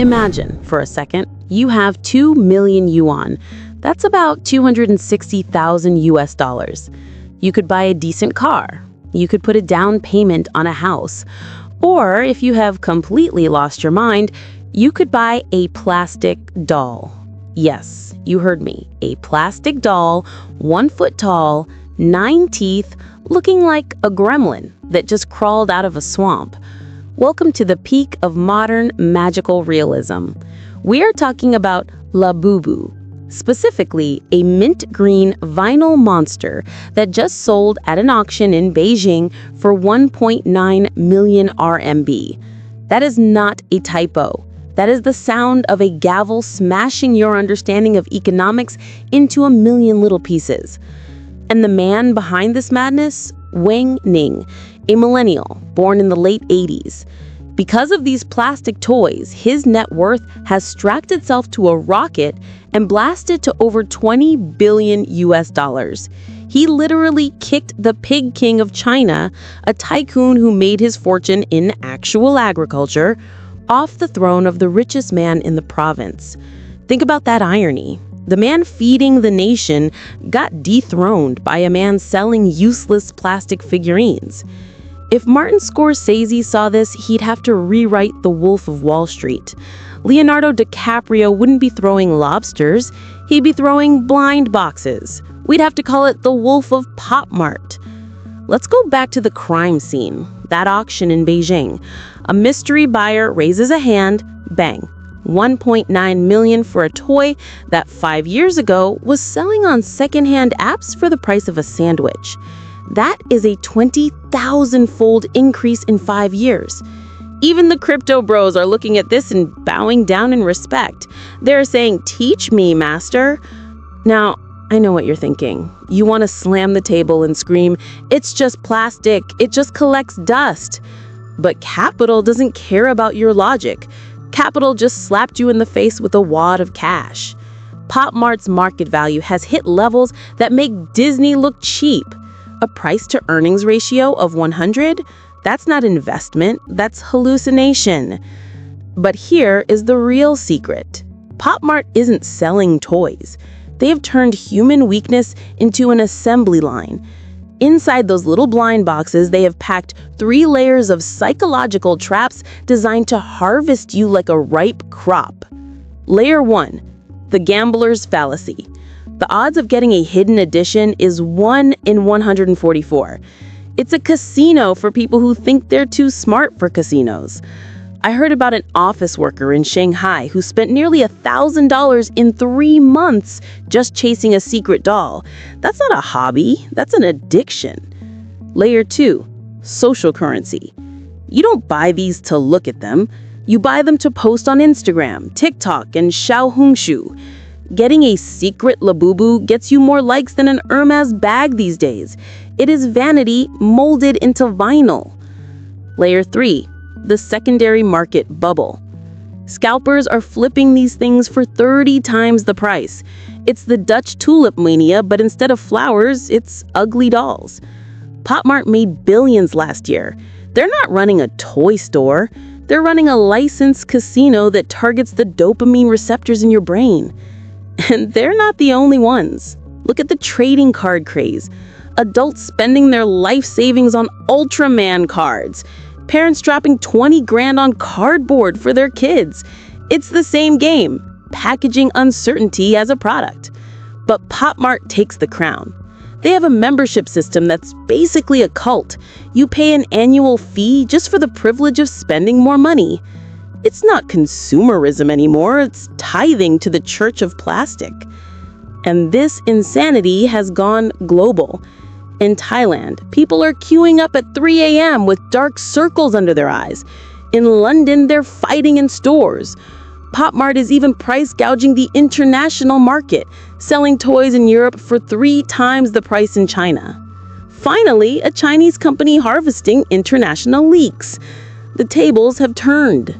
Imagine, for a second, you have 2 million yuan. That's about 260,000 US dollars. You could buy a decent car. You could put a down payment on a house. Or, if you have completely lost your mind, you could buy a plastic doll. Yes, you heard me. A plastic doll, 1 foot tall, 9 teeth, looking like a gremlin that just crawled out of a swamp. Welcome to the peak of modern magical realism. We are talking about Labubu, specifically a mint green vinyl monster that just sold at an auction in Beijing for 1.9 million RMB. That is not a typo. That is the sound of a gavel smashing your understanding of economics into a million little pieces. And the man behind this madness? Wang Ning, a millennial born in the late 80s. Because of these plastic toys, his net worth has strapped itself to a rocket and blasted to over 20 billion US dollars. He literally kicked the pig king of China, a tycoon who made his fortune in actual agriculture, off the throne of the richest man in the province. Think about that irony. The man feeding the nation got dethroned by a man selling useless plastic figurines. If Martin Scorsese saw this, he'd have to rewrite The Wolf of Wall Street. Leonardo DiCaprio wouldn't be throwing lobsters, he'd be throwing blind boxes. We'd have to call it The Wolf of Pop Mart. Let's go back to the crime scene, that auction in Beijing. A mystery buyer raises a hand, bang, 1.9 million for a toy that 5 years ago was selling on secondhand apps for the price of a sandwich. That is a 20,000-fold increase in 5 years. Even the crypto bros are looking at this and bowing down in respect. They're saying, "Teach me, master." Now, I know what you're thinking. You want to slam the table and scream, "It's just plastic. It just collects dust." But capital doesn't care about your logic. Capital just slapped you in the face with a wad of cash. Pop Mart's market value has hit levels that make Disney look cheap. A price-to-earnings ratio of 100? That's not investment, that's hallucination. But here is the real secret. Pop Mart isn't selling toys. They have turned human weakness into an assembly line. Inside those little blind boxes, they have packed 3 layers of psychological traps designed to harvest you like a ripe crop. Layer 1, the gambler's fallacy. The odds of getting a hidden edition is 1 in 144. It's a casino for people who think they're too smart for casinos. I heard about an office worker in Shanghai who spent nearly $1,000 in 3 months just chasing a secret doll. That's not a hobby, that's an addiction. Layer 2, social currency. You don't buy these to look at them. You buy them to post on Instagram, TikTok, and Xiaohongshu. Getting a secret Labubu gets you more likes than an Hermes bag these days. It is vanity molded into vinyl. Layer 3, the secondary market bubble. Scalpers are flipping these things for 30 times the price. It's the Dutch Tulip Mania, but instead of flowers, it's ugly dolls. Pop Mart made billions last year. They're not running a toy store. They're running a licensed casino that targets the dopamine receptors in your brain. And they're not the only ones. Look at the trading card craze. Adults spending their life savings on Ultraman cards. Parents dropping 20 grand on cardboard for their kids. It's the same game, packaging uncertainty as a product. But Pop Mart takes the crown. They have a membership system that's basically a cult. You pay an annual fee just for the privilege of spending more money. It's not consumerism anymore, it's tithing to the Church of Plastic. And this insanity has gone global. In Thailand, people are queuing up at 3 a.m. with dark circles under their eyes. In London, they're fighting in stores. Pop Mart is even price gouging the international market, selling toys in Europe for 3 times the price in China. Finally, a Chinese company harvesting international leaks. The tables have turned.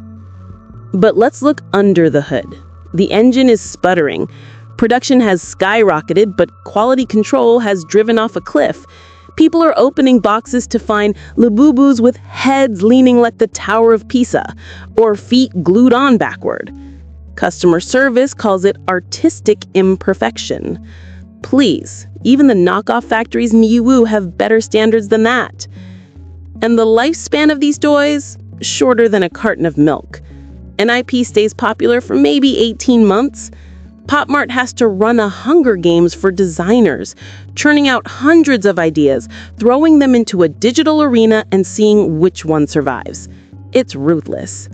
But let's look under the hood. The engine is sputtering. Production has skyrocketed, but quality control has driven off a cliff. People are opening boxes to find Labubus with heads leaning like the Tower of Pisa, or feet glued on backward. Customer service calls it artistic imperfection. Please, even the knockoff factories in Yiwu have better standards than that. And the lifespan of these toys? Shorter than a carton of milk. NIP stays popular for maybe 18 months. Pop Mart has to run a Hunger Games for designers, churning out hundreds of ideas, throwing them into a digital arena and seeing which one survives. It's ruthless.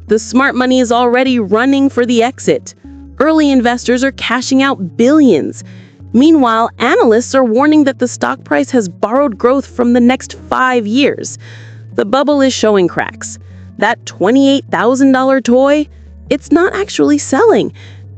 The smart money is already running for the exit. Early investors are cashing out billions. Meanwhile, analysts are warning that the stock price has borrowed growth from the next 5 years. The bubble is showing cracks. That $28,000 toy, it's not actually selling,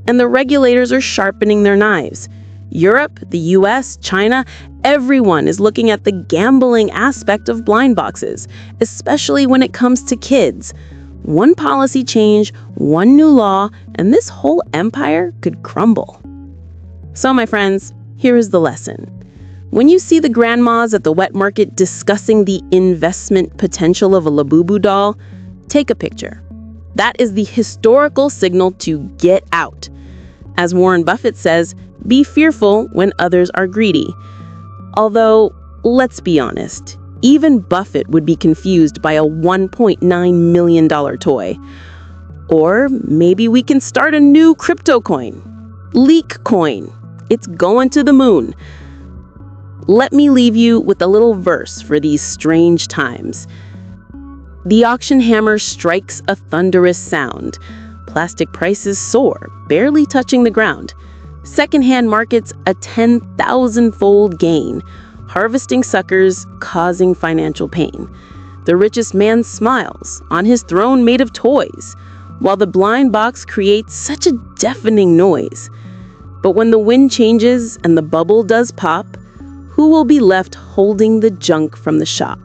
and the regulators are sharpening their knives. Europe, the US, China, everyone is looking at the gambling aspect of blind boxes, especially when it comes to kids. One policy change, one new law, and this whole empire could crumble. So, my friends, here is the lesson. When you see the grandmas at the wet market discussing the investment potential of a Labubu doll, take a picture. That is the historical signal to get out. As Warren Buffett says, be fearful when others are greedy. Although, let's be honest, even Buffett would be confused by a $1.9 million toy. Or maybe we can start a new crypto coin. Leak coin. It's going to the moon. Let me leave you with a little verse for these strange times. The auction hammer strikes a thunderous sound. Plastic prices soar, barely touching the ground. Secondhand markets a 10,000-fold gain. Harvesting suckers, causing financial pain. The richest man smiles on his throne made of toys, while the blind box creates such a deafening noise. But when the wind changes and the bubble does pop, who will be left holding the junk from the shop?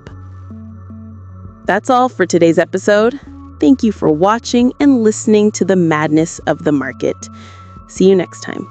That's all for today's episode. Thank you for watching and listening to the madness of the market. See you next time.